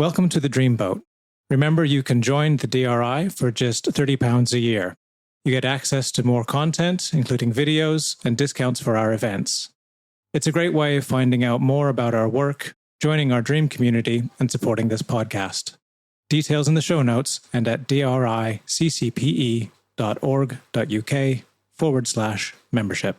Welcome to the Dreamboat. Remember, you can join the DRI for just £30 a year. You get access to more content, including videos and discounts for our events. It's a great way of finding out more about our work, joining our dream community, and supporting this podcast. Details in the show notes and at driccpe.org.uk/membership.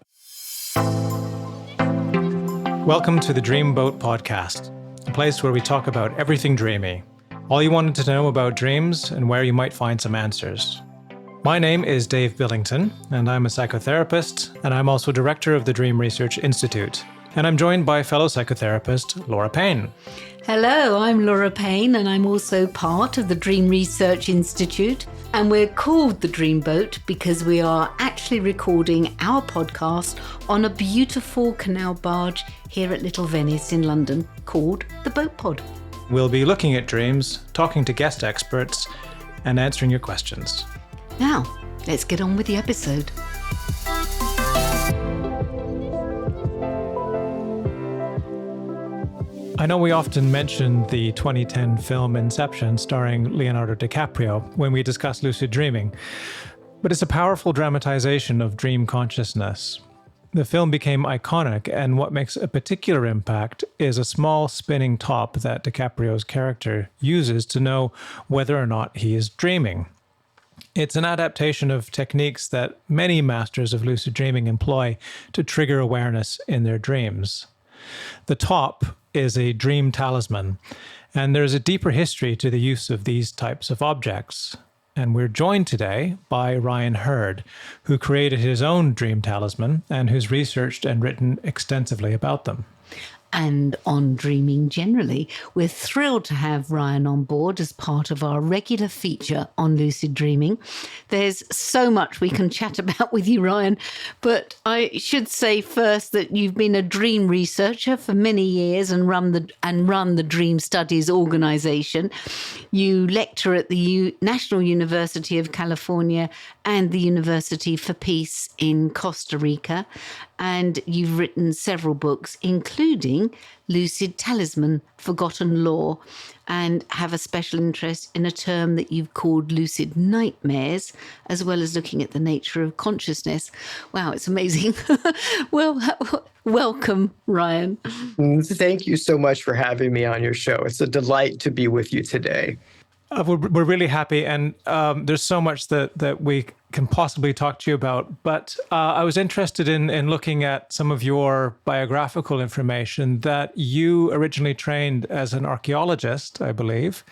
Welcome to the Dreamboat podcast, a place where we talk about everything dreamy, all you wanted to know about dreams and where you might find some answers. My name is Dave Billington, and I'm a psychotherapist, and I'm also director of the Dream Research Institute. And I'm joined by fellow psychotherapist Laura Payne. Hello, I'm Laura Payne, and I'm also part of the Dream Research Institute. And we're called the Dreamboat because we are actually recording our podcast on a beautiful canal barge here at Little Venice in London called the Boat Pod. We'll be looking at dreams, talking to guest experts, and answering your questions. Now, let's get on with the episode. I know we often mention the 2010 film Inception starring Leonardo DiCaprio when we discuss lucid dreaming, but it's a powerful dramatization of dream consciousness. The film became iconic, and what makes a particular impact is a small spinning top that DiCaprio's character uses to know whether or not he is dreaming. It's an adaptation of techniques that many masters of lucid dreaming employ to trigger awareness in their dreams. The top is a dream talisman, and there's a deeper history to the use of these types of objects. And we're joined today by Ryan Hurd, who created his own dream talisman and who's researched and written extensively about them. And on dreaming generally. We're thrilled to have Ryan on board as part of our regular feature on lucid dreaming. There's so much we can chat about with you, Ryan, but I should say first that you've been a dream researcher for many years and run the Dream Studies organization. You lecture at the National University of California and the University for Peace in Costa Rica. And you've written several books, including Lucid Talisman, Forgotten Lore, and have a special interest in a term that you've called lucid nightmares, as well as looking at the nature of consciousness. Wow, it's amazing. Well, welcome, Ryan. Thank you so much for having me on your show. It's a delight to be with you today. We're really happy, and there's so much that we can possibly talk to you about. But I was interested in looking at some of your biographical information that you originally trained as an archaeologist, I believe,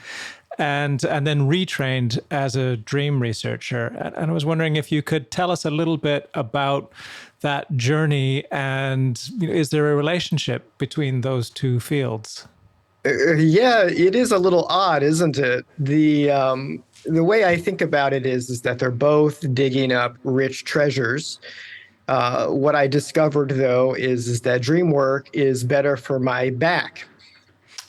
and then retrained as a dream researcher. And I was wondering if you could tell us a little bit about that journey, and is there a relationship between those two fields? Yeah, it is a little odd, isn't it? The way I think about it is that they're both digging up rich treasures. What I discovered, though, is that dream work is better for my back.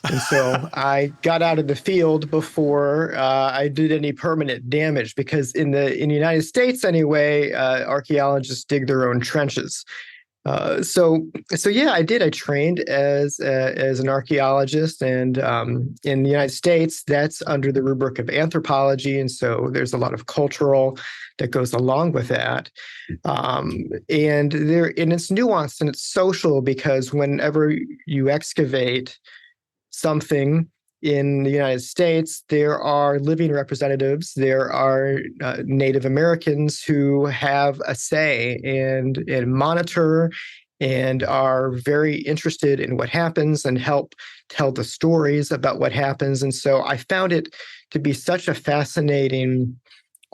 And so I got out of the field before I did any permanent damage, because in the United States anyway, archaeologists dig their own trenches. So yeah, I did. I trained as an archaeologist, and in the United States, that's under the rubric of anthropology, and so there's a lot of cultural that goes along with that. And it's nuanced and it's social, because whenever you excavate something in the United States, there are living representatives. There are Native Americans who have a say and monitor and are very interested in what happens and help tell the stories about what happens. And so I found it to be such a fascinating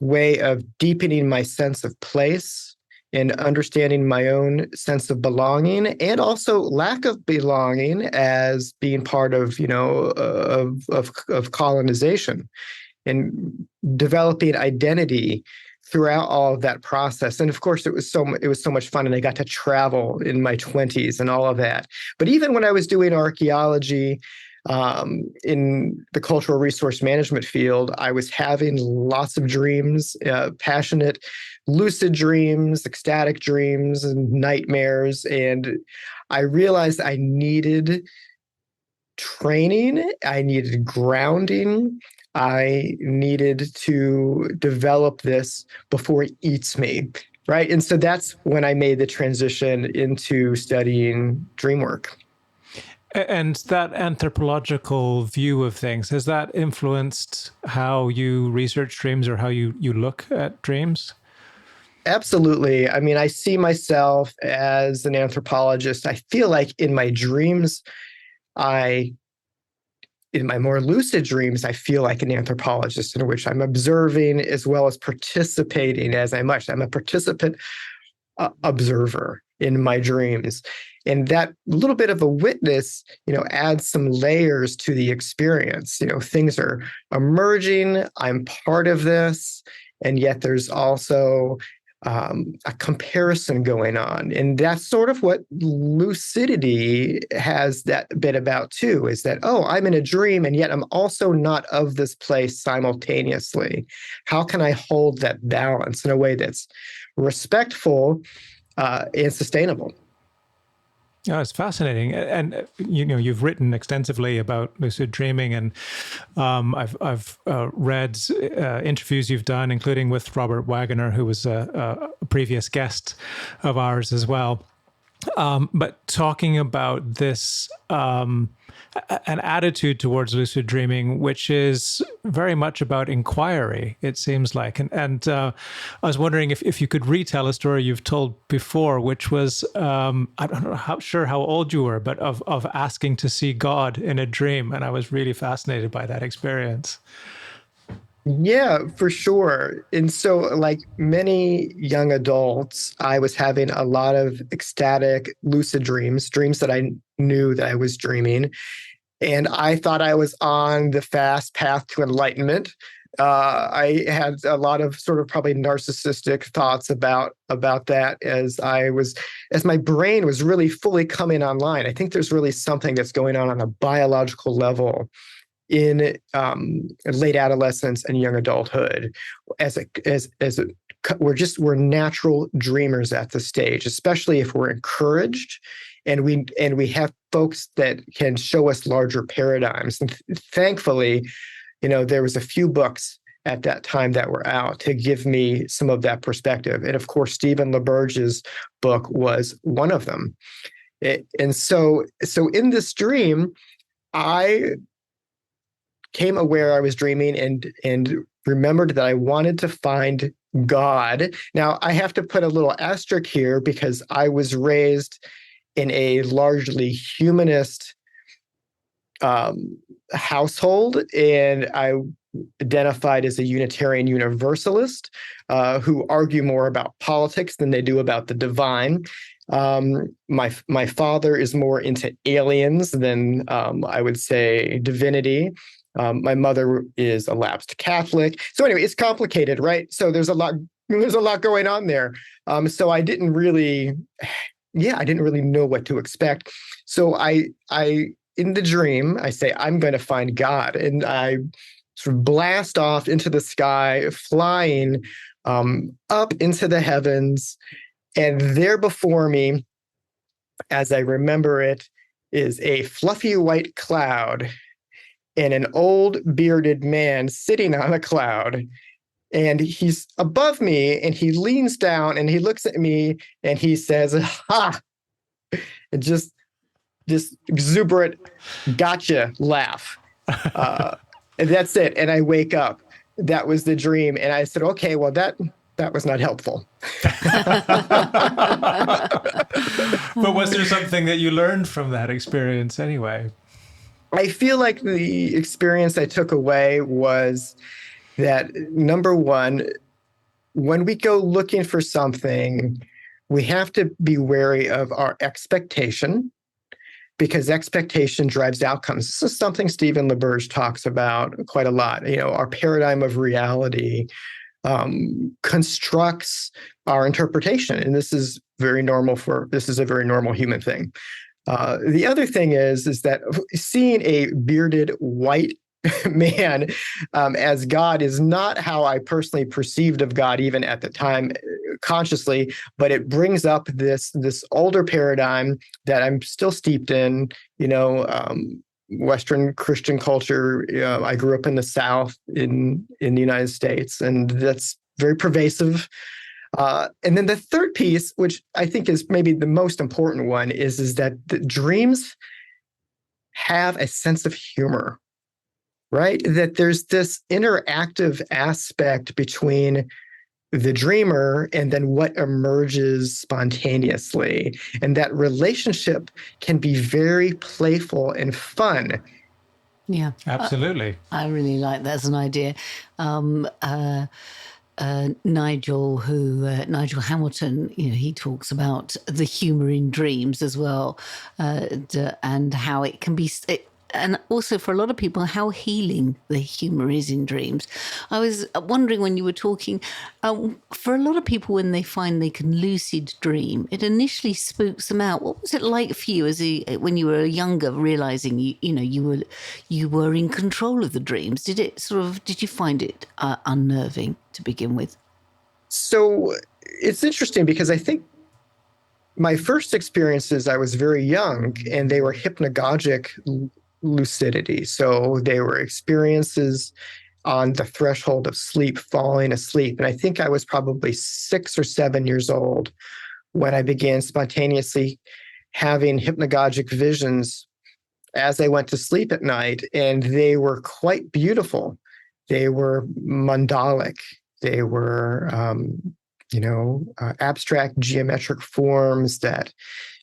way of deepening my sense of place and understanding my own sense of belonging, and also lack of belonging as being part of, of colonization, and developing identity throughout all of that process. And of course, it was so much fun, and I got to travel in my 20s and all of that. But even when I was doing archaeology, in the cultural resource management field, I was having lots of dreams, passionate, lucid dreams, ecstatic dreams, and nightmares. And I realized I needed training. I needed grounding. I needed to develop this before it eats me, right? And so that's when I made the transition into studying dreamwork. And that anthropological view of things, has that influenced how you research dreams or how you look at dreams? Absolutely. I mean, I see myself as an anthropologist. I feel like in my dreams, in my more lucid dreams, I feel like an anthropologist in which I'm observing as well as participating as I must. I'm a participant observer in my dreams. And that little bit of a witness, adds some layers to the experience. Things are emerging. I'm part of this. And yet there's also a comparison going on. And that's sort of what lucidity has that bit about too, is that, oh, I'm in a dream and yet I'm also not of this place simultaneously. How can I hold that balance in a way that's respectful and sustainable? Oh, it's fascinating, and you've written extensively about lucid dreaming, and I've read interviews you've done, including with Robert Waggoner, who was a previous guest of ours as well. But talking about this, an attitude towards lucid dreaming, which is very much about inquiry, it seems like. And I was wondering if you could retell a story you've told before, which was, I don't know how old you were, but of asking to see God in a dream. And I was really fascinated by that experience. Yeah, for sure. And so, like many young adults, I was having a lot of ecstatic, lucid dreams that I knew that I was dreaming. And I thought I was on the fast path to enlightenment. I had a lot of sort of probably narcissistic thoughts about that as my brain was really fully coming online. I think there's really something that's going on a biological level in late adolescence and young adulthood. We're natural dreamers at this stage, especially if we're encouraged and we have folks that can show us larger paradigms. And thankfully, there was a few books at that time that were out to give me some of that perspective. And of course, Stephen LaBerge's book was one of them. And so in this dream, I came aware I was dreaming and remembered that I wanted to find God. Now, I have to put a little asterisk here because I was raised in a largely humanist household, and I identified as a Unitarian Universalist who argue more about politics than they do about the divine. My father is more into aliens than I would say divinity. My mother is a lapsed Catholic. So anyway, it's complicated, right? So there's a lot going on there. So I didn't really know what to expect. So I in the dream, I say, I'm going to find God. And I sort of blast off into the sky, flying up into the heavens. And there before me, as I remember it, is a fluffy white cloud and an old bearded man sitting on a cloud. And he's above me and he leans down and he looks at me and he says, ha, and just this exuberant gotcha laugh. And that's it. And I wake up. That was the dream. And I said, okay, well, that was not helpful. But was there something that you learned from that experience anyway? I feel like the experience I took away was that, number one, when we go looking for something, we have to be wary of our expectation, because expectation drives outcomes. This is something Stephen LaBerge talks about quite a lot. Our paradigm of reality constructs our interpretation, and this is a very normal human thing. The other thing is that seeing a bearded white man as God is not how I personally perceived of God, even at the time consciously, but it brings up this older paradigm that I'm still steeped in, Western Christian culture. I grew up in the South in the United States, and that's very pervasive. And then the third piece, which I think is maybe the most important one, is that the dreams have a sense of humor, right? That there's this interactive aspect between the dreamer and then what emerges spontaneously. And that relationship can be very playful and fun. Yeah. Absolutely. I really like that as an idea. Nigel Hamilton, he talks about the humor in dreams as well, and how it can be, and also for a lot of people, how healing the humor is in dreams. I was wondering when you were talking, for a lot of people, when they find they can lucid dream, it initially spooks them out. What was it like for you when you were younger, realizing you were in control of the dreams? Did you find it unnerving to begin with? So it's interesting because I think my first experiences, I was very young, and they were hypnagogic lucidity. So they were experiences on the threshold of sleep, falling asleep. And I think I was probably 6 or 7 years old when I began spontaneously having hypnagogic visions as I went to sleep at night. And they were quite beautiful. They were mandalic. They were, abstract geometric forms that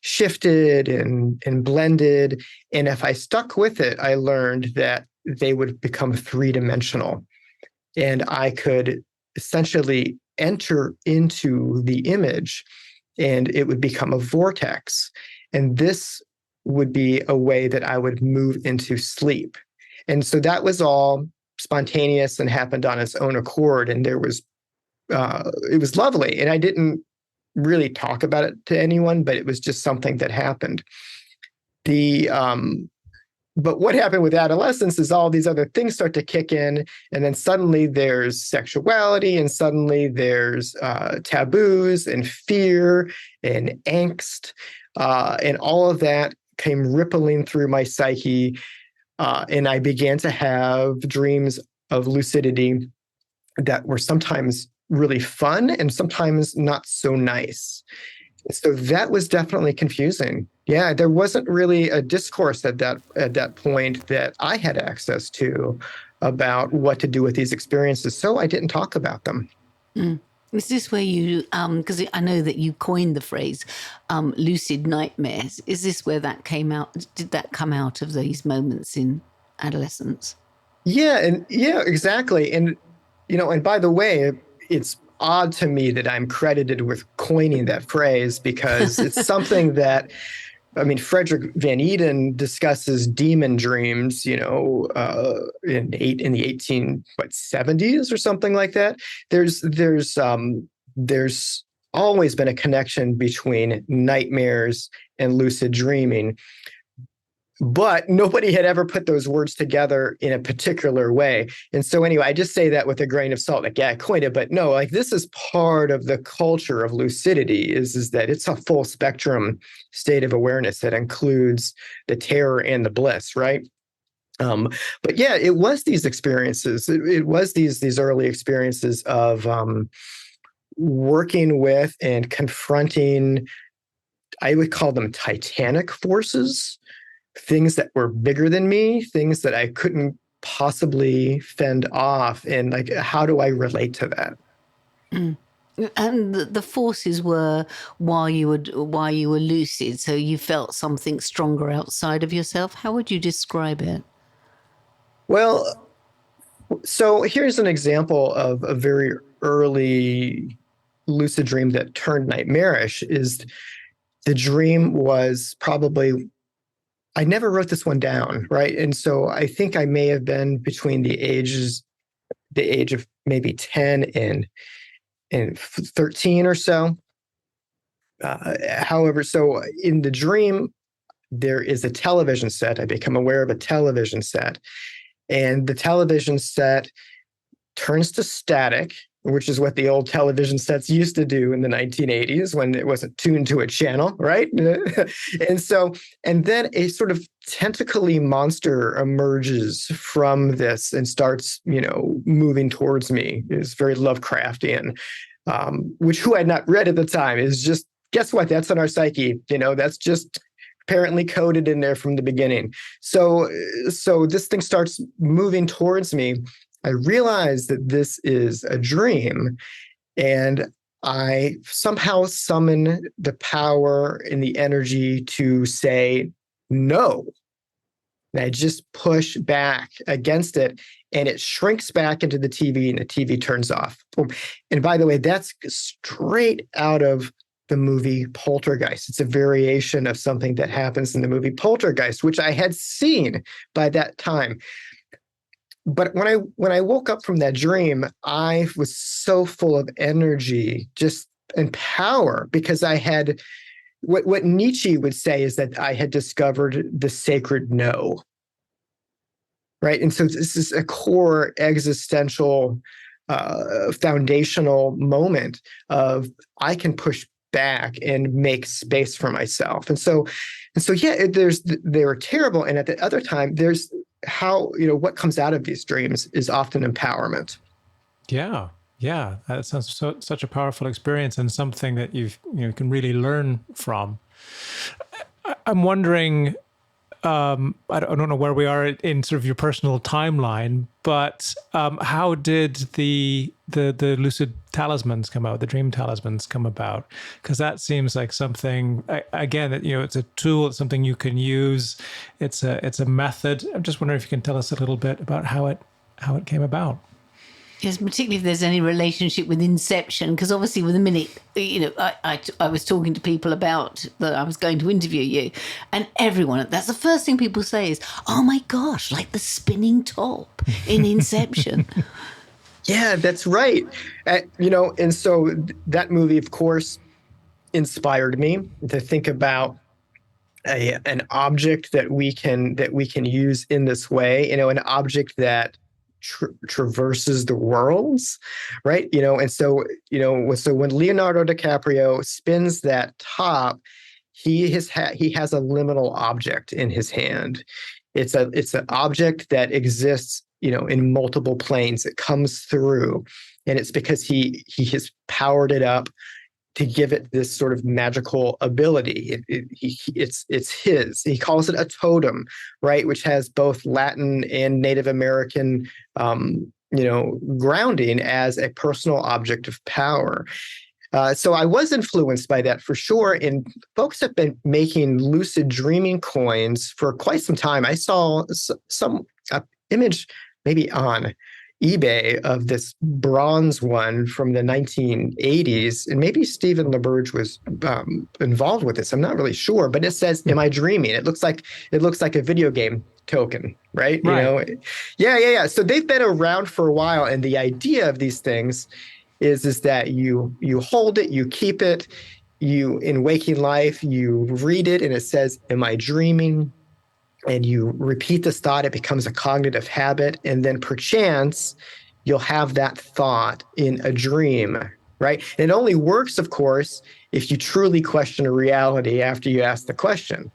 shifted and blended. And if I stuck with it, I learned that they would become three-dimensional. And I could essentially enter into the image, and it would become a vortex. And this would be a way that I would move into sleep. And so that was all spontaneous and happened on its own accord. And it was lovely. And I didn't really talk about it to anyone, but it was just something that happened. But what happened with adolescence is all these other things start to kick in, and then suddenly there's sexuality, and suddenly there's taboos and fear and angst, and all of that came rippling through my psyche, and I began to have dreams of lucidity that were sometimes really fun and sometimes not so nice. So that was definitely confusing. Yeah, there wasn't really a discourse at that point that I had access to about what to do with these experiences. So I didn't talk about them. Mm. Is this where you, because I know that you coined the phrase lucid nightmares. Is this where that came out? Did that come out of these moments in adolescence? Yeah, exactly. And, and by the way, it's odd to me that I'm credited with coining that phrase, because it's something that, Frederick Van Eden discusses demon dreams, in the 1870s or something like that. There's always been a connection between nightmares and lucid dreaming. But nobody had ever put those words together in a particular way. And so anyway, I just say that with a grain of salt, like, yeah, I coined it, but no, like, this is part of the culture of lucidity is that it's a full spectrum state of awareness that includes the terror and the bliss, right? But yeah, it was these experiences. It was these early experiences of working with and confronting, I would call them titanic forces, things that were bigger than me, things that I couldn't possibly fend off. And like, how do I relate to that? Mm. And the forces were while you were lucid, so you felt something stronger outside of yourself. How would you describe it? Well, so here's an example of a very early lucid dream that turned nightmarish. Is the dream was probably, I never wrote this one down, right? And so I think I may have been between the age of maybe 10 and 13 or so. However, so in the dream, there is a television set. I become aware of a television set, and the television set turns to static, which is what the old television sets used to do in the 1980s when it wasn't tuned to a channel, right? And then a sort of tentacly monster emerges from this and starts, moving towards me. It's very Lovecraftian, which who I had not read at the time is just, guess what? That's in our psyche. That's just apparently coded in there from the beginning. So this thing starts moving towards me. I realize that this is a dream, and I somehow summon the power and the energy to say no. And I just push back against it, and it shrinks back into the TV, and the TV turns off. Boom. And by the way, that's straight out of the movie Poltergeist. It's a variation of something that happens in the movie Poltergeist, which I had seen by that time. But when I woke up from that dream, I was so full of energy, just and power, because I had what Nietzsche would say is that I had discovered the sacred no. Right. And so this is a core existential, foundational moment of I can push back and make space for myself. And so yeah, they were terrible. And at the other time, there's how, what comes out of these dreams is often empowerment. Yeah. That sounds such a powerful experience, and something that you can really learn from. I'm wondering, I don't know where we are in sort of your personal timeline, but how did the lucid talismans come out, the dream talismans come about? Because that seems like something, again, that it's a tool, it's something you can use. It's a method. I'm just wondering if you can tell us a little bit about how it came about. Yes, particularly if there's any relationship with Inception, because obviously with the minute, I was talking to people about that I was going to interview you, and everyone, that's the first thing people say is, oh my gosh, like the spinning top in Inception. Yeah, that's right. And so that movie, of course, inspired me to think about an object that we can use in this way, an object that traverses the worlds, right? And so when Leonardo DiCaprio spins that top, he has a liminal object in his hand. It's an object that exists, in multiple planes. It comes through, and it's because he has powered it up to give it this sort of magical ability. It's his. He calls it a totem, right? Which has both Latin and Native American, grounding as a personal object of power. So I was influenced by that for sure. And folks have been making lucid dreaming coins for quite some time. I saw some image maybe on eBay of this bronze one from the 1980s, and maybe Stephen LaBerge was involved with this. I'm not really sure, but it says, "Am I dreaming?" It looks like a video game token, right? Yeah. So they've been around for a while, and the idea of these things is that you hold it, you keep it, you in waking life, you read it, and it says, "Am I dreaming?" And you repeat this thought, it becomes a cognitive habit. And then perchance you'll have that thought in a dream, right? And it only works, of course, if you truly question a reality after you ask the question,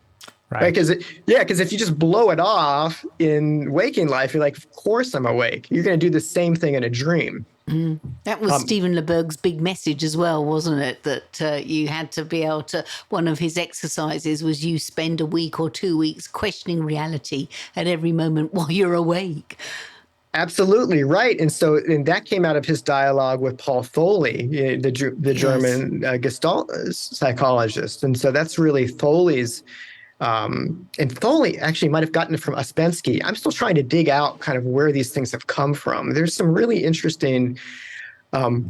right? Because if you just blow it off in waking life, you're like, of course I'm awake. You're going to do the same thing in a dream. That was Stephen LeBerg's big message as well, wasn't it? That you had to be able to, one of his exercises was you spend a week or 2 weeks questioning reality at every moment while you're awake. Absolutely right. And that came out of his dialogue with Paul Foley, the German Gestalt psychologist. And so that's really Foley's. And Foley actually might have gotten it from Ouspensky. I'm still trying to dig out kind of where these things have come from. There's some really interesting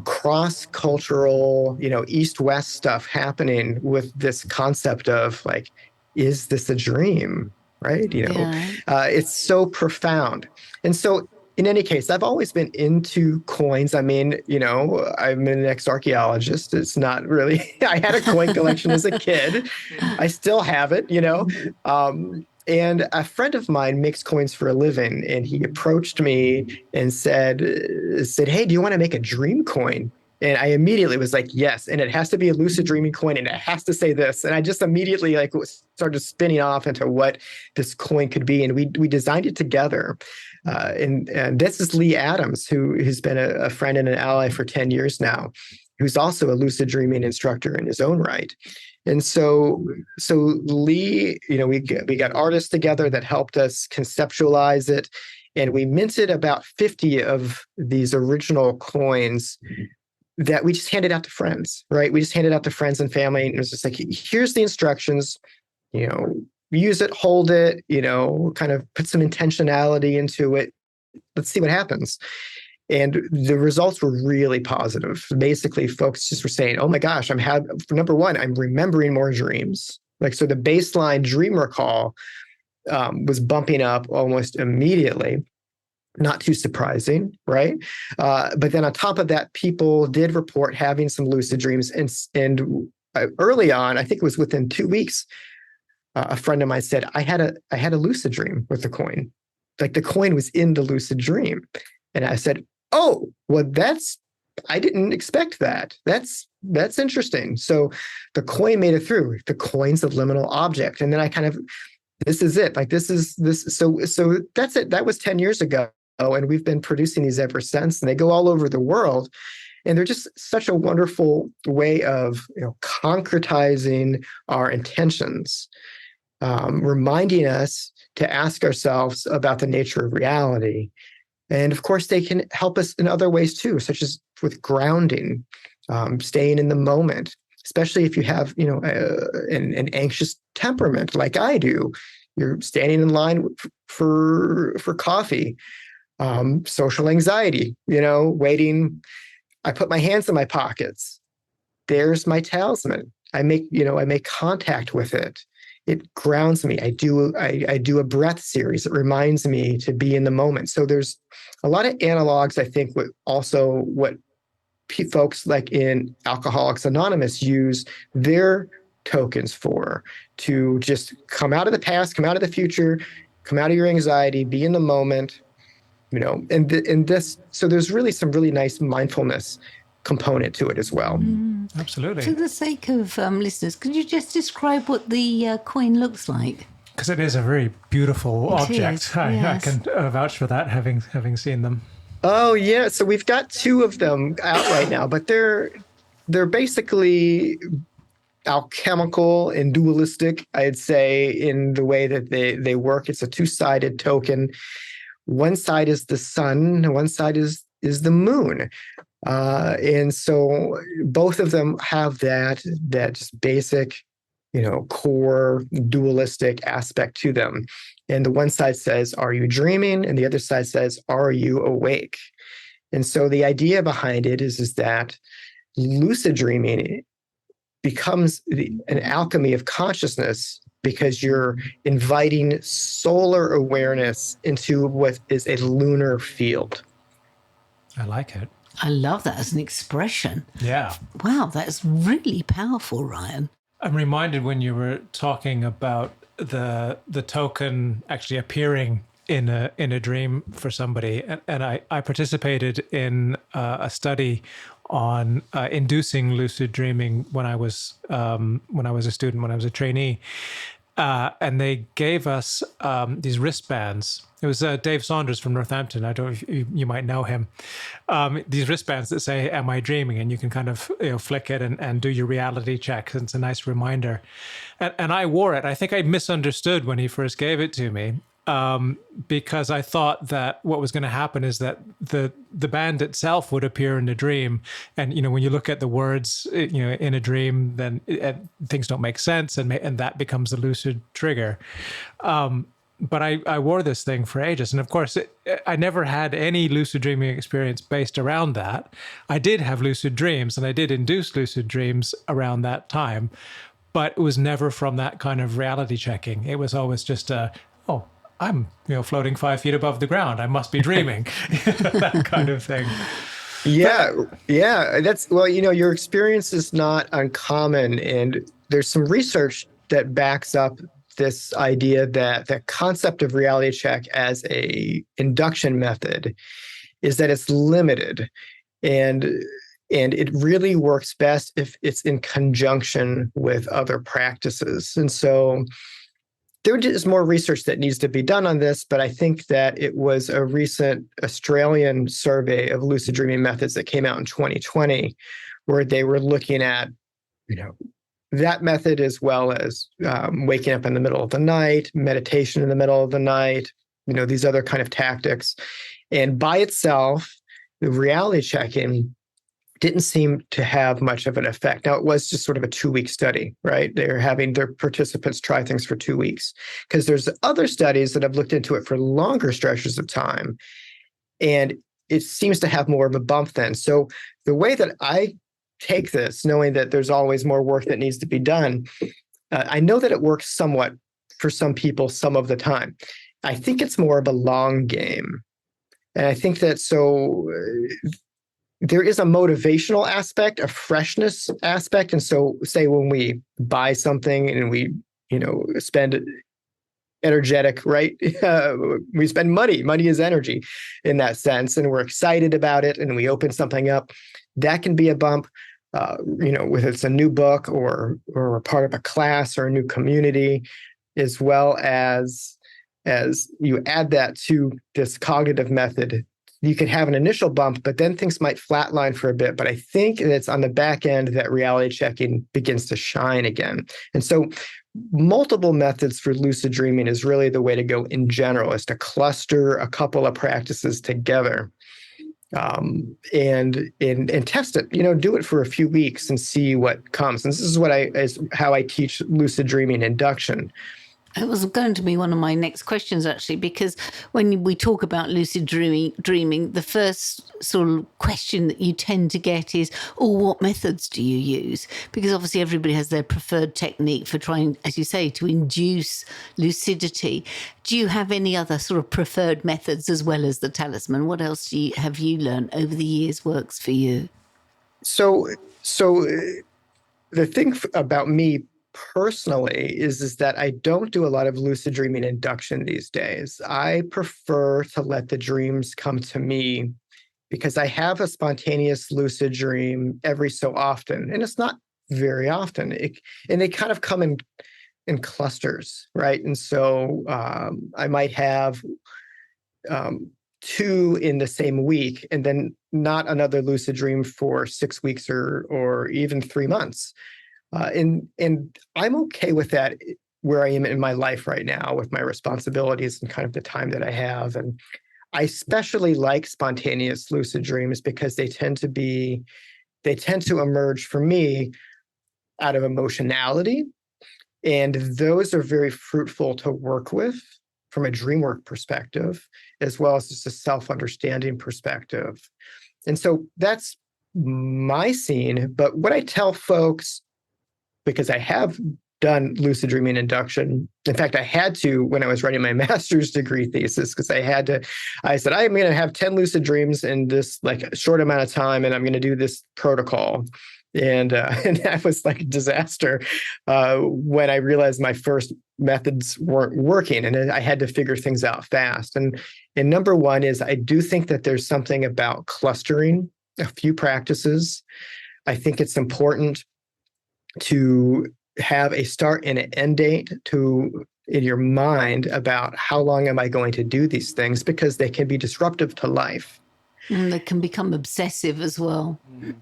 cross-cultural, East-West stuff happening with this concept of like, is this a dream? Right? It's so profound. And so in any case, I've always been into coins. I mean, I'm an ex-archaeologist. It's not really, I had a coin collection as a kid. I still have it, And a friend of mine makes coins for a living, and he approached me and said, "Hey, do you want to make a dream coin?" And I immediately was like, "Yes." And it has to be a lucid dreaming coin, and it has to say this. And I just immediately like started spinning off into what this coin could be, and we designed it together. And this is Lee Adams, who's been a friend and an ally for 10 years now, who's also a lucid dreaming instructor in his own right. And so Lee, we got artists together that helped us conceptualize it, and we minted about 50 of these original coins that we just handed out to friends, right? We just handed out to friends and family, and it was just like, here's the instructions, use it, hold it, kind of put some intentionality into it. Let's see what happens. And the results were really positive. Basically, folks just were saying, "Oh my gosh, number one, I'm remembering more dreams." Like, so the baseline dream recall was bumping up almost immediately. Not too surprising, right? But then on top of that, people did report having some lucid dreams. And early on, I think it was within 2 weeks, a friend of mine said, I had a lucid dream with the coin. Like, the coin was in the lucid dream. And I said, "Oh, well, I didn't expect that. That's interesting." So the coin made it through. The coin's a liminal object. And then I kind of, this is it. Like, this. So that's it. That was 10 years ago. And we've been producing these ever since. And they go all over the world. And they're just such a wonderful way of concretizing our intentions, reminding us to ask ourselves about the nature of reality. And of course, they can help us in other ways too, such as with grounding, staying in the moment, especially if you have, an anxious temperament like I do. You're standing in line for coffee, social anxiety, waiting. I put my hands in my pockets. There's my talisman. I make contact with it. It grounds me. I do a breath series. It reminds me to be in the moment. So there's a lot of analogs, I think, with also what folks like in Alcoholics Anonymous use their tokens for, to just come out of the past, come out of the future, come out of your anxiety, be in the moment, and this. So there's really some really nice mindfulness component to it as well. Absolutely. For the sake of listeners, could you just describe what the coin looks like? Because it is a very beautiful object. I can vouch for that, having seen them. Oh yeah, so we've got 2 of them out right now, but they're basically alchemical and dualistic, I'd say, in the way that they work. It's a 2-sided token. One side is the sun, and one side is the moon. And so both of them have that just basic, core dualistic aspect to them. And the one side says, "Are you dreaming?" And the other side says, "Are you awake?" And so the idea behind it is that lucid dreaming becomes an alchemy of consciousness, because you're inviting solar awareness into what is a lunar field. I like it. I love that as an expression. Yeah. Wow, that's really powerful, Ryan. I'm reminded when you were talking about the token actually appearing in a dream for somebody, and I participated in a study on inducing lucid dreaming when I was a student, when I was a trainee. And they gave us these wristbands. It was Dave Saunders from Northampton. I don't know if you might know him. These wristbands that say, "Am I dreaming?" And you can kind of flick it and do your reality check. And it's a nice reminder. And I wore it. I think I misunderstood when he first gave it to me, because I thought that what was going to happen is that the band itself would appear in a dream. And, when you look at the words, in a dream, then things don't make sense. And that becomes the lucid trigger. But I wore this thing for ages. And of course, I never had any lucid dreaming experience based around that. I did have lucid dreams, and I did induce lucid dreams around that time. But it was never from that kind of reality checking. It was always just I'm floating 5 feet above the ground. I must be dreaming. That kind of thing. Yeah. That's, well, your experience is not uncommon, and there's some research that backs up this idea that the concept of reality check as a induction method is that it's limited, and it really works best if it's in conjunction with other practices. And so there is more research that needs to be done on this, but I think that it was a recent Australian survey of lucid dreaming methods that came out in 2020, where they were looking at, that method, as well as waking up in the middle of the night, meditation in the middle of the night, these other kind of tactics. And by itself, the reality checking didn't seem to have much of an effect. Now, it was just sort of a 2-week study, right? They're having their participants try things for 2 weeks, because there's other studies that have looked into it for longer stretches of time, and it seems to have more of a bump then. So the way that I take this, knowing that there's always more work that needs to be done, I know that it works somewhat for some people some of the time. I think it's more of a long game. And I think that there is a motivational aspect, a freshness aspect. And so say when we buy something and we, spend energetic, right? We spend money. Money is energy in that sense. And we're excited about it and we open something up. That can be a bump, whether it's a new book or a part of a class or a new community, as well as you add that to this cognitive method. You can have an initial bump, but then things might flatline for a bit. But I think it's on the back end that reality checking begins to shine again. And so multiple methods for lucid dreaming is really the way to go in general, is to cluster a couple of practices together and test it, do it for a few weeks and see what comes. And this is how I teach lucid dreaming induction. It was going to be one of my next questions, actually, because when we talk about lucid dreaming, the first sort of question that you tend to get is, what methods do you use? Because obviously everybody has their preferred technique for trying, as you say, to induce lucidity. Do you have any other sort of preferred methods as well as the talisman? What else have you learned over the years works for you? So the thing about me personally is that I don't do a lot of lucid dreaming induction these days. I prefer to let the dreams come to me, because I have a spontaneous lucid dream every so often, and it's not very often. And they kind of come in clusters, right? And so I might have 2 in the same week, and then not another lucid dream for 6 weeks or even 3 months. And I'm okay with that where I am in my life right now with my responsibilities and kind of the time that I have. And I especially like spontaneous lucid dreams because they tend to emerge for me out of emotionality. And those are very fruitful to work with from a dreamwork perspective, as well as just a self-understanding perspective. And so that's my scene. But what I tell folks, because I have done lucid dreaming induction. In fact, I had to when I was writing my master's degree thesis, because I said, I'm going to have 10 lucid dreams in this a short amount of time, and I'm going to do this protocol. And that was like a disaster when I realized my first methods weren't working, and I had to figure things out fast. And number one is I do think that there's something about clustering a few practices. I think it's important to have a start and an end date in your mind about how long am I going to do these things, because they can be disruptive to life. And they can become obsessive as well.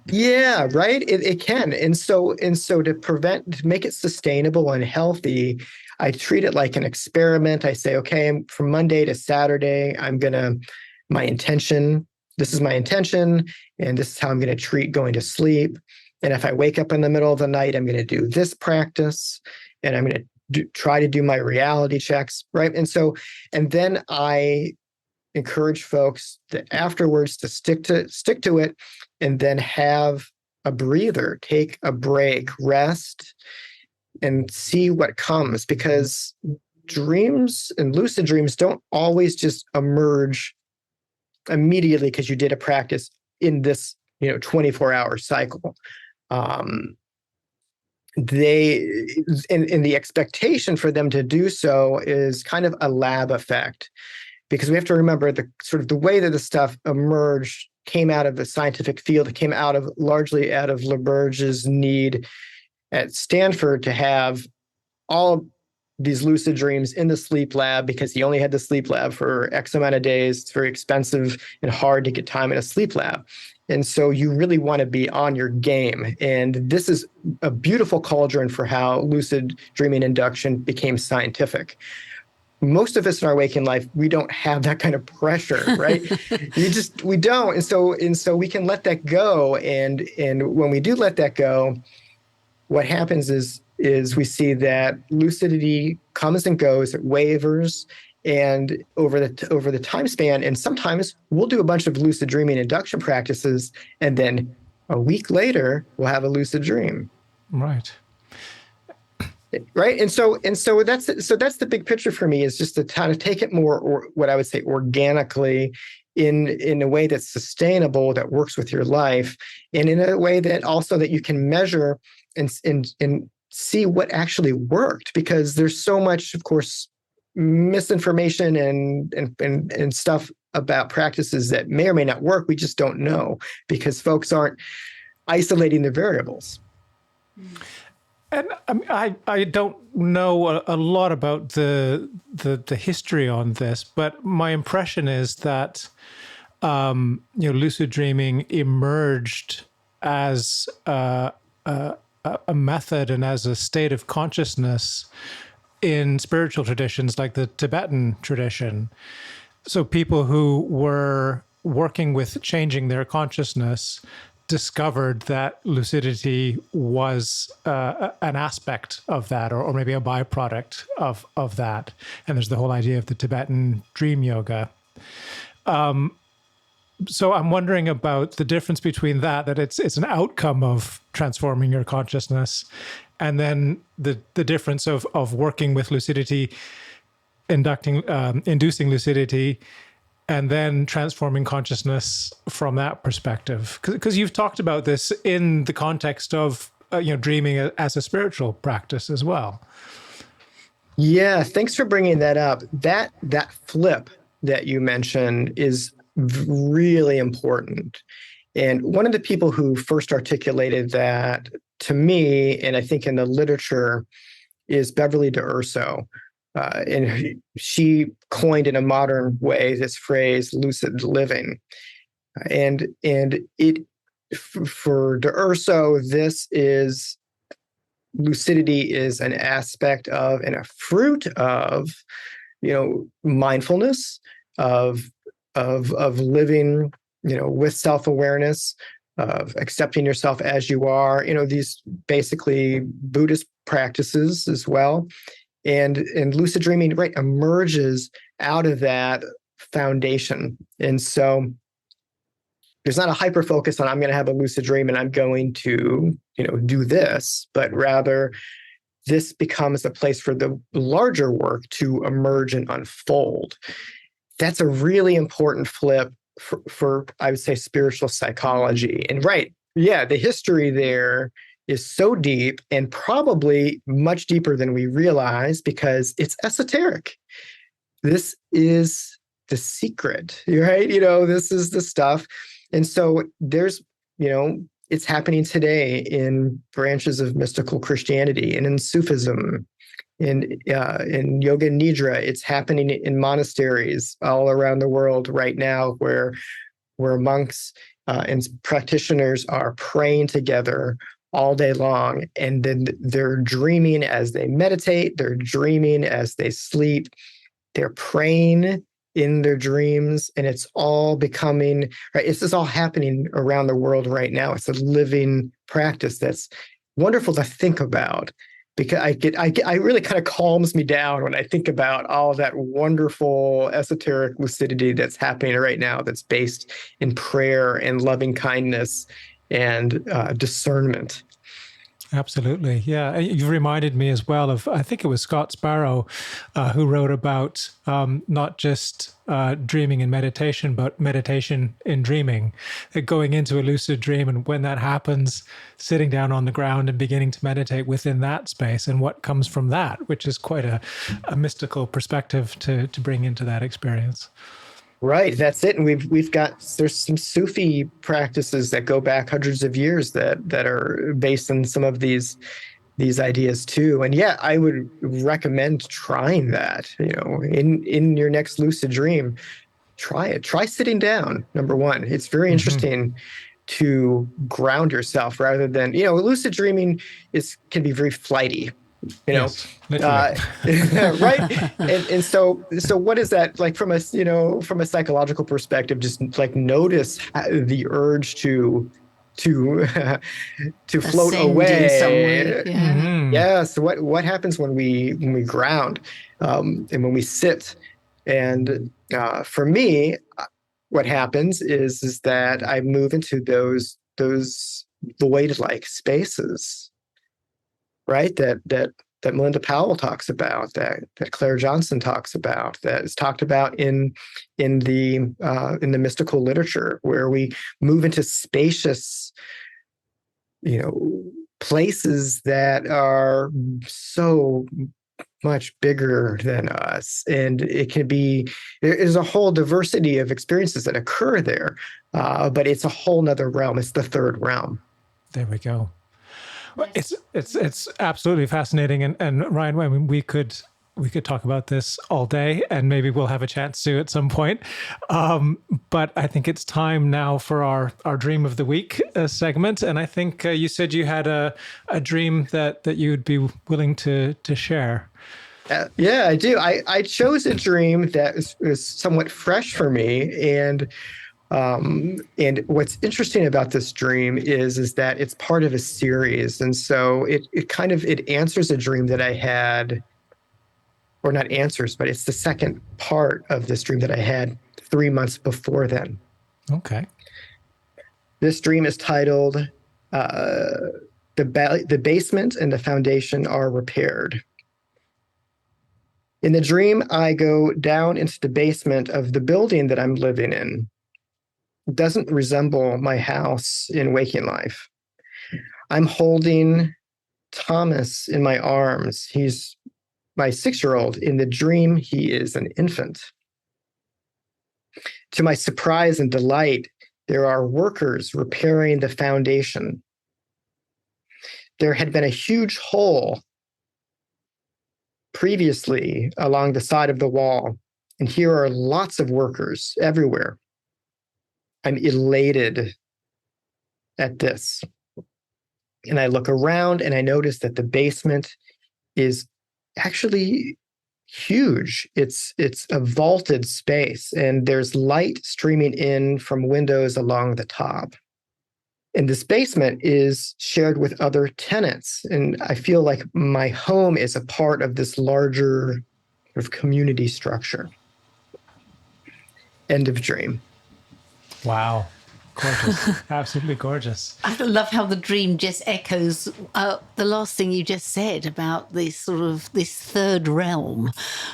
Yeah, right. It can. And so to make it sustainable and healthy, I treat it like an experiment. I say, okay, from Monday to Saturday, this is my intention, and this is how I'm going to treat going to sleep. And if I wake up in the middle of the night, I'm going to do this practice, and I'm going to try to do my reality checks, right? And then I encourage folks that afterwards to stick to it, and then have a breather, take a break, rest, and see what comes. Because dreams and lucid dreams don't always just emerge immediately because you did a practice in this 24-hour cycle. they and the expectation for them to do so is kind of a lab effect, because we have to remember the sort of the way that the stuff emerged came out of the scientific field. It came largely out of LaBerge's need at Stanford to have all these lucid dreams in the sleep lab, because he only had the sleep lab for X amount of days. It's very expensive and hard to get time in a sleep lab. And so you really want to be on your game. And this is a beautiful cauldron for how lucid dreaming induction became scientific. Most of us in our waking life, we don't have that kind of pressure, right? We don't. And so we can let that go. And when we do let that go, what happens is we see that lucidity comes and goes, it wavers, and over the time span, and sometimes we'll do a bunch of lucid dreaming induction practices, and then a week later we'll have a lucid dream. Right. Right. And so that's the big picture for me, is just to kind of take it more, or what I would say, organically, in a way that's sustainable, that works with your life, and in a way that also that you can measure and see what actually worked, because there's so much, of course, misinformation and stuff about practices that may or may not work. We just don't know, because folks aren't isolating the variables. And I don't know a lot about the history on this, but my impression is that lucid dreaming emerged as a method and as a state of consciousness in spiritual traditions like the Tibetan tradition. So people who were working with changing their consciousness discovered that lucidity was an aspect of that, or maybe a byproduct of that. And there's the whole idea of the Tibetan dream yoga. So I'm wondering about the difference between that it's an outcome of transforming your consciousness, and then the difference of working with lucidity, inducing lucidity, and then transforming consciousness from that perspective. Because you've talked about this in the context of dreaming as a spiritual practice as well. Yeah, thanks for bringing that up. That flip that you mentioned is really important. And one of the people who first articulated that to me, and I think in the literature, is Beverly d'Urso. And she coined in a modern way this phrase, lucid living. And it, for d'Urso, lucidity is an aspect of and a fruit of, mindfulness, of living, with self-awareness, of accepting yourself as you are, these basically Buddhist practices as well. And lucid dreaming, right, emerges out of that foundation. And so there's not a hyper focus on, I'm going to have a lucid dream and I'm going to, do this, but rather this becomes a place for the larger work to emerge and unfold. That's a really important flip for I would say, spiritual psychology. And right, yeah, the history there is so deep, and probably much deeper than we realize, because it's esoteric. This is the secret, right? This is the stuff. And so there's, it's happening today in branches of mystical Christianity and in Sufism, in yoga nidra. It's happening in monasteries all around the world right now, where monks and practitioners are praying together all day long, and then they're dreaming as they meditate, they're dreaming as they sleep, they're praying in their dreams, and it's all becoming, right, this is all happening around the world right now. It's a living practice that's wonderful to think about, because I really kind of calms me down when I think about all of that wonderful esoteric lucidity that's happening right now, that's based in prayer and loving kindness and discernment. Absolutely. Yeah. You reminded me as well of, I think it was Scott Sparrow, who wrote about not just dreaming in meditation, but meditation in dreaming, going into a lucid dream. And when that happens, sitting down on the ground and beginning to meditate within that space and what comes from that, which is quite a mystical perspective to bring into that experience. Right, that's it. And there's some Sufi practices that go back hundreds of years that are based on some of these ideas too. And yeah, I would recommend trying that, in your next lucid dream. Try it. Try sitting down, number one. It's very interesting to ground yourself rather than, lucid dreaming can be very flighty. Yes, literally. Right. And so what is that like from a psychological perspective? Just like notice the urge to float away somewhere. Yeah. Mm-hmm. Yeah. So what happens when we ground, and when we sit? And for me, what happens is that I move into those void-like spaces, right? That Melinda Powell talks about, that Claire Johnson talks about, that is talked about in the mystical literature, where we move into spacious, places that are so much bigger than us, and there is a whole diversity of experiences that occur there, but it's a whole nother realm. It's the third realm. There we go. Well, it's absolutely fascinating, and Ryan, I mean, we could talk about this all day, and maybe we'll have a chance to at some point. But I think it's time now for our Dream of the Week segment. And I think you said you had a dream that you'd be willing to share. Yeah, I do. I chose a dream that was somewhat fresh for me, and what's interesting about this dream is that it's part of a series, and so it answers a dream that I had, or not answers, but it's the second part of this dream that I had 3 months before then. Okay. This dream is titled "The Basement and the Foundation Are Repaired." In the dream, I go down into the basement of the building that I'm living in. It doesn't resemble my house in waking life. I'm holding Thomas in my arms. He's my 6-year-old. In the dream, he is an infant. To my surprise and delight, there are workers repairing the foundation. There had been a huge hole previously along the side of the wall, and here are lots of workers everywhere. I'm elated at this. And I look around and I notice that the basement is actually huge. It's a vaulted space, and there's light streaming in from windows along the top. And this basement is shared with other tenants. And I feel like my home is a part of this larger sort of community structure. End of dream. Wow. Gorgeous. Absolutely gorgeous. I love how the dream just echoes the last thing you just said about this third realm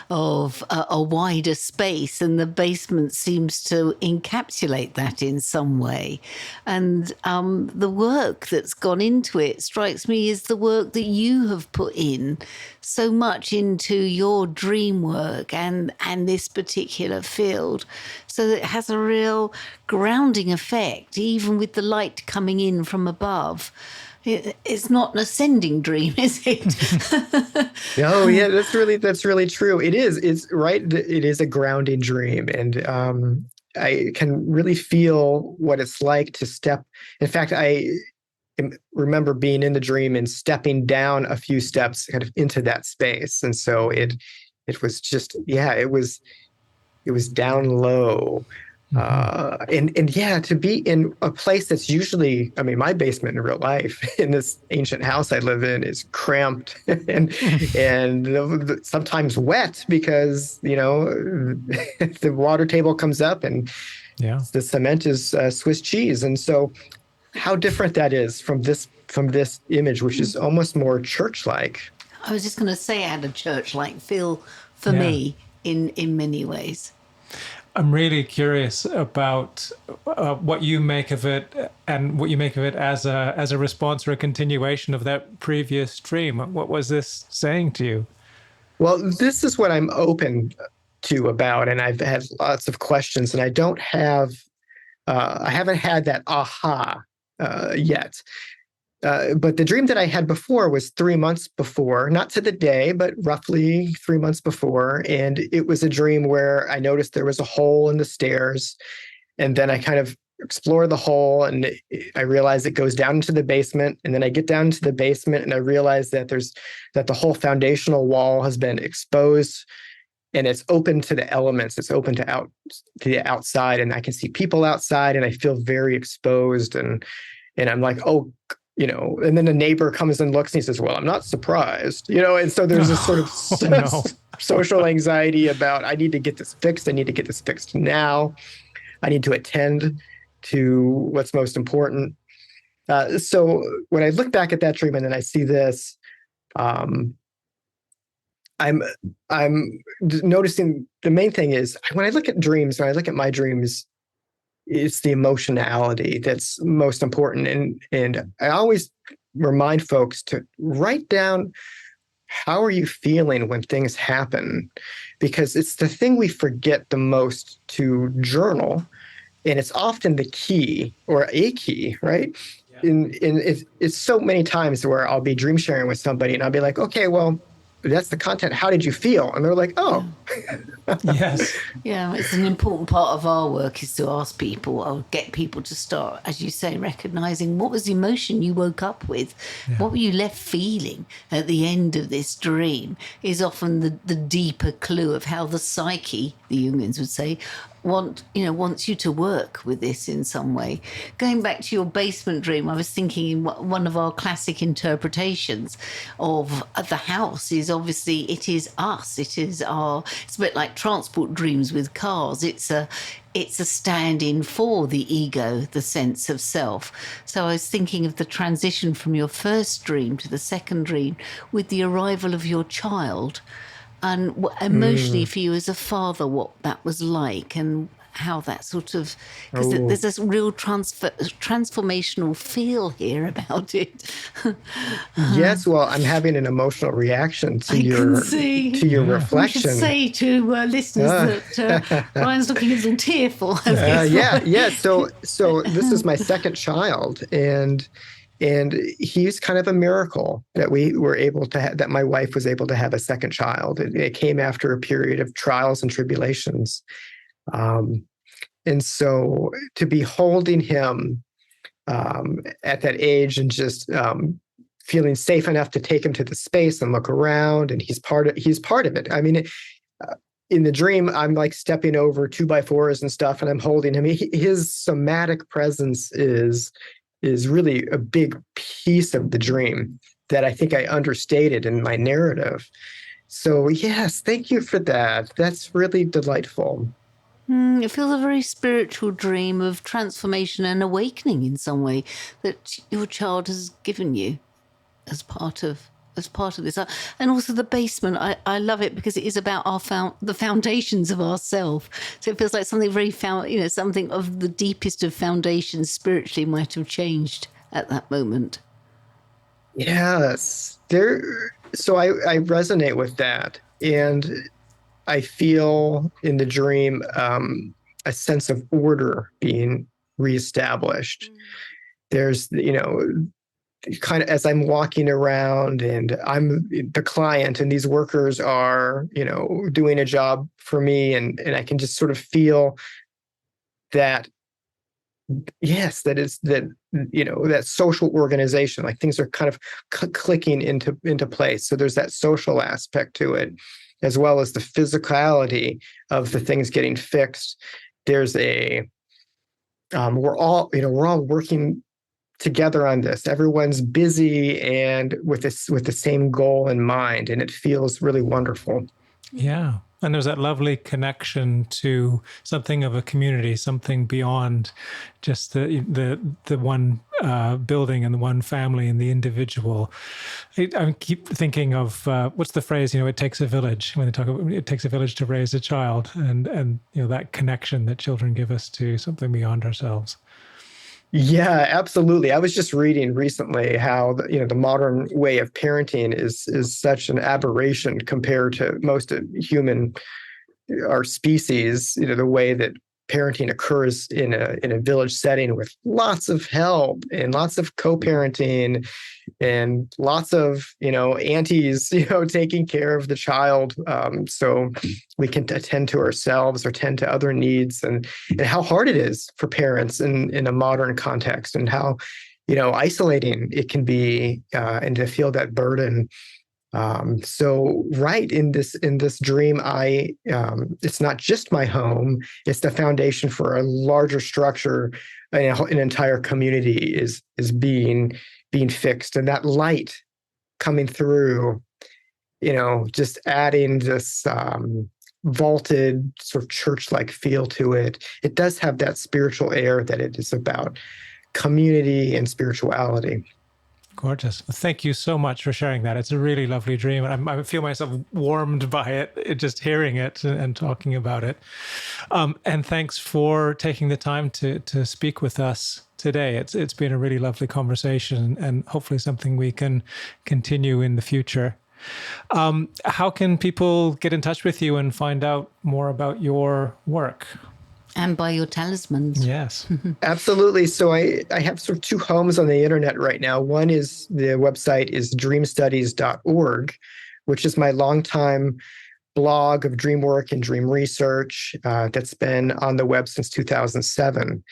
of a wider space, and the basement seems to encapsulate that in some way. And the work that's gone into it strikes me as the work that you have put in so much into your dream work and this particular field, so that it has a real grounding effect, even with the light coming in from above. It's not an ascending dream, is it? Oh, yeah, that's really true. It is. It's right. It is a grounding dream, and I can really feel what it's like to step. In fact, I remember being in the dream and stepping down a few steps kind of into that space, and so it was just, it was down low. And yeah, to be in a place that's usually, I mean, my basement in real life in this ancient house I live in is cramped and sometimes wet because, the water table comes up and the cement is Swiss cheese. And so how different that is from from this image, which is almost more church-like. I was just going to say, it had a church-like feel for Yeah. me in many ways. I'm really curious about what you make of it, and what you make of it as a response or a continuation of that previous dream. What was this saying to you? Well, this is what I'm open to about, and I've had lots of questions, and I haven't had that aha yet. But the dream that I had before was 3 months before, not to the day, but roughly 3 months before. And it was a dream where I noticed there was a hole in the stairs. And then I kind of explore the hole, and I realize it goes down into the basement. And then I get down into the basement and I realize that the whole foundational wall has been exposed, and it's open to the elements. It's open to the outside, and I can see people outside, and I feel very exposed. And I'm like, oh, and then the neighbor comes and looks and he says, well, I'm not surprised, and so there's this sort of social anxiety about, I need to get this fixed. I need to get this fixed now. I need to attend to what's most important. So when I look back at that dream and then I see this, I'm noticing the main thing is when I look at dreams, when I look at my dreams, it's the emotionality that's most important. And I always remind folks to write down, how are you feeling when things happen? Because it's the thing we forget the most to journal. And it's often the key or a key, right? Yeah. And it's so many times where I'll be dream sharing with somebody and I'll be like, okay, well, that's the content. How did you feel? And they're like, oh. Yes. Yeah, it's an important part of our work is to ask people, or get people to start, as you say, recognizing what was the emotion you woke up with. Yeah. What were you left feeling at the end of this dream is often the deeper clue of how the psyche, the Jungians would say, wants you to work with this in some way. Going back to your basement dream, I was thinking one of our classic interpretations of the house is obviously it is us. It's a bit like transport dreams with cars. It's a stand-in for the ego, the sense of self. So I was thinking of the transition from your first dream to the second dream with the arrival of your child, and emotionally for you as a father, what that was like, and how that sort of, because there's this real transformational feel here about it. Yes, well, I'm having an emotional reaction to your reflection. We should say to listeners that Ryan's looking a little tearful. Yeah. So this is my second child, and he's kind of a miracle that we were able to that my wife was able to have a second child. It came after a period of trials and tribulations. And so to be holding him at that age and just feeling safe enough to take him to the space and look around, and he's part of it. I mean, in the dream, I'm like stepping over 2x4s and stuff, and I'm holding him. His somatic presence is really a big piece of the dream that I think I understated in my narrative. So yes, thank you for that. That's really delightful. It feels a very spiritual dream of transformation and awakening in some way that your child has given you as part of this. And also the basement, I love it because it is about the foundations of ourself. So it feels like something very something of the deepest of foundations spiritually might have changed at that moment. Yes. So I resonate with that. And I feel in the dream a sense of order being reestablished. There's, kind of as I'm walking around and I'm the client and these workers are, doing a job for me, and I can just sort of feel that, yes, that social organization, like things are kind of clicking into place. So there's that social aspect to it, as well as the physicality of the things getting fixed. There's we're all working together on this. Everyone's busy and with the same goal in mind, and it feels really wonderful. Yeah. And there's that lovely connection to something of a community, something beyond just the one building and the one family and the individual. I keep thinking of what's the phrase? It takes a village. When they talk about it takes a village to raise a child, and that connection that children give us to something beyond ourselves. Yeah, absolutely. I was just reading recently how the modern way of parenting is such an aberration compared to most of our species. The way that parenting occurs in a village setting with lots of help and lots of co-parenting and lots of aunties taking care of the child, so we can attend to ourselves or tend to other needs, and how hard it is for parents in a modern context, and how isolating it can be, and to feel that burden. So right in this dream, it's not just my home, it's the foundation for a larger structure. An entire community is being fixed, and that light coming through, just adding this vaulted sort of church-like feel to it. It does have that spiritual air that it is about community and spirituality. Gorgeous. Well, thank you so much for sharing that. It's a really lovely dream. I feel myself warmed by it, just hearing it and talking about it. And thanks for taking the time to speak with us today. It's been a really lovely conversation, and hopefully something we can continue in the future. How can people get in touch with you and find out more about your work? And buy your talismans. Yes. Absolutely. So I have sort of two homes on the internet right now. One is the website is dreamstudies.org, which is my longtime blog of dream work and dream research that's been on the web since 2007.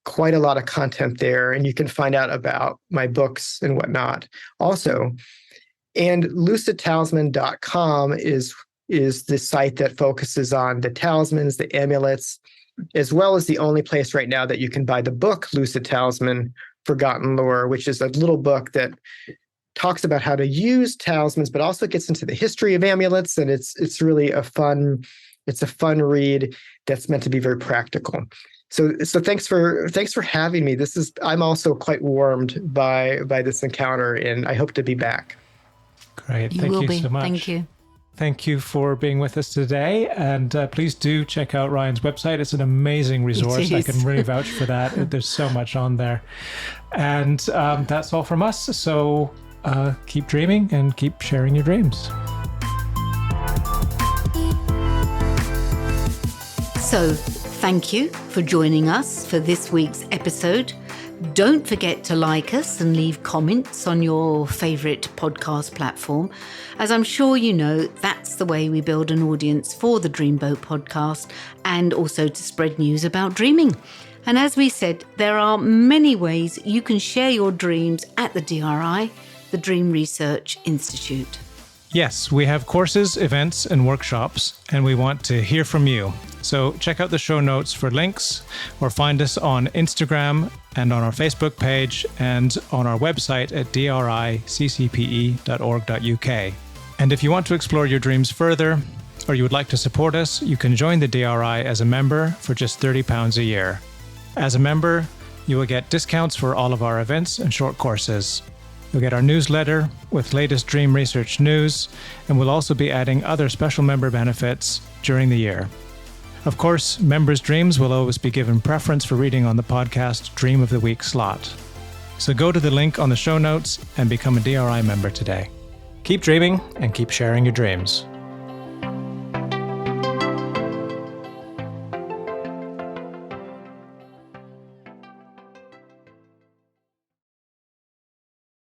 Quite a lot of content there, and you can find out about my books and whatnot also. And luciddreaming.com is the site that focuses on the talismans, the amulets, as well as the only place right now that you can buy the book Lucid Talisman, Forgotten Lore, which is a little book that talks about how to use talismans, but also gets into the history of amulets. And it's really a fun read that's meant to be very practical. So thanks for having me. I'm also quite warmed by this encounter, and I hope to be back. Great. Thank you so much. Thank you. Thank you for being with us today. And please do check out Ryan's website. It's an amazing resource. I can really vouch for that. There's so much on there. And that's all from us. So keep dreaming and keep sharing your dreams. So thank you for joining us for this week's episode. Don't forget to like us and leave comments on your favourite podcast platform. As I'm sure you know, that's the way we build an audience for the Dreamboat podcast, and also to spread news about dreaming. And as we said, there are many ways you can share your dreams at the DRI, the Dream Research Institute. Yes, we have courses, events, and workshops, and we want to hear from you. So check out the show notes for links, or find us on Instagram and on our Facebook page and on our website at driccpe.org.uk. And if you want to explore your dreams further, or you would like to support us, you can join the DRI as a member for just £30 a year. As a member, you will get discounts for all of our events and short courses. You'll get our newsletter with latest dream research news, and we'll also be adding other special member benefits during the year. Of course, members' dreams will always be given preference for reading on the podcast Dream of the Week slot. So go to the link on the show notes and become a DRI member today. Keep dreaming and keep sharing your dreams.